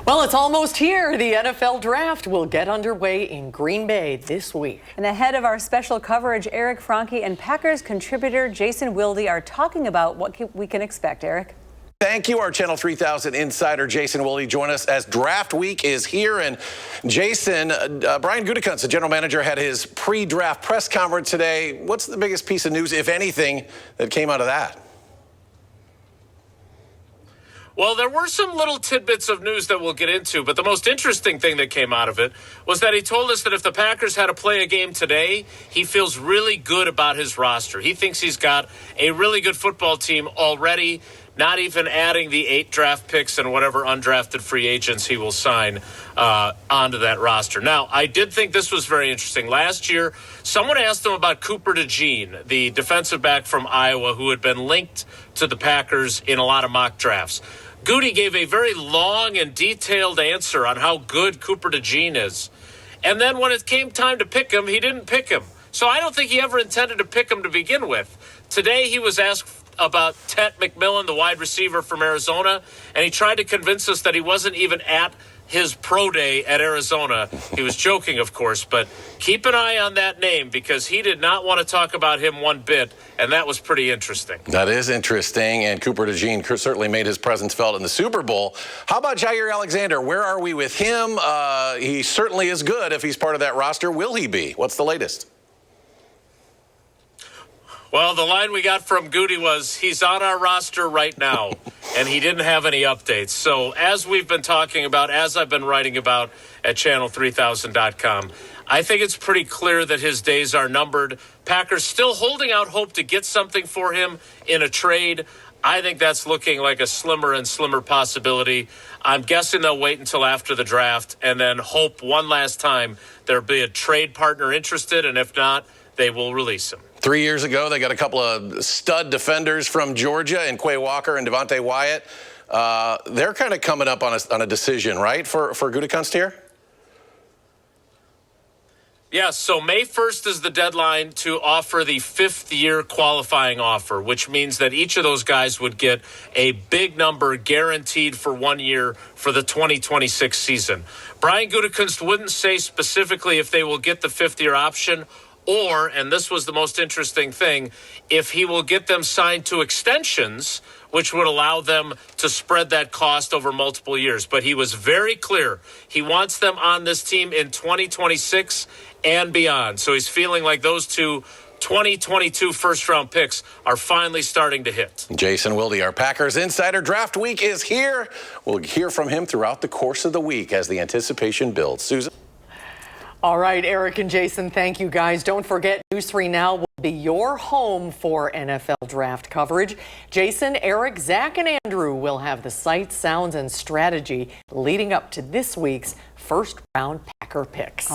Well, it's almost here. The NFL draft will get underway in Green Bay this week. And ahead of our special coverage, Eric Franke and Packers contributor Jason Wilde are talking about what we can expect. Eric? Thank you. Our Channel 3000 insider Jason Wilde join us as draft week is here. And Jason, Brian Gutekunst, the general manager, had his pre-draft press conference today. What's the biggest piece of news, if anything, that came out of that? Well, there were some little tidbits of news that we'll get into, but the most interesting thing that came out of it was that he told us that if the Packers had to play a game today, he feels really good about his roster. He thinks he's got a really good football team already, not even adding the 8 draft picks and whatever undrafted free agents he will sign onto that roster. Now, I did think this was very interesting. Last year, someone asked him about Cooper DeJean, the defensive back from Iowa who had been linked to the Packers in a lot of mock drafts. Goody gave a very long and detailed answer on how good Cooper DeJean is. And then when it came time to pick him, he didn't pick him. So I don't think he ever intended to pick him to begin with. Today he was asked about Tet McMillan, the wide receiver from Arizona, and he tried to convince us that he wasn't even at his pro day at Arizona. He was joking, of course, but keep an eye on that name because he did not want to talk about him one bit, and that was pretty interesting. That is interesting, and Cooper DeJean certainly made his presence felt in the Super Bowl. How about Jaire Alexander? Where are we with him? He certainly is good if he's part of that roster. Will he be? What's the latest? Well, the line we got from Goody was, he's on our roster right now, and he didn't have any updates. So as we've been talking about, as I've been writing about at channel3000.com, I think it's pretty clear that his days are numbered. Packers still holding out hope to get something for him in a trade. I think that's looking like a slimmer and slimmer possibility. I'm guessing they'll wait until after the draft and then hope one last time there'll be a trade partner interested, and if not, they will release him. 3 years ago, they got a couple of stud defenders from Georgia in Quay Walker and Devontae Wyatt. They're kind of coming up on a decision, right, for Gutekunst here? Yes, so May 1st is the deadline to offer the 5th-year qualifying offer, which means that each of those guys would get a big number guaranteed for 1 year for the 2026 season. Brian Gutekunst wouldn't say specifically if they will get the 5th-year option or, and this was the most interesting thing, if he will get them signed to extensions, which would allow them to spread that cost over multiple years. But he was very clear. He wants them on this team in 2026 and beyond. So he's feeling like those two 2022 first-round picks are finally starting to hit. Jason Wilde, our Packers insider. Draft week is here. We'll hear from him throughout the course of the week as the anticipation builds. Susan? All right, Eric and Jason, thank you, guys. Don't forget, News 3 Now will be your home for NFL draft coverage. Jason, Eric, Zach, and Andrew will have the sights, sounds, and strategy leading up to this week's first-round Packer picks.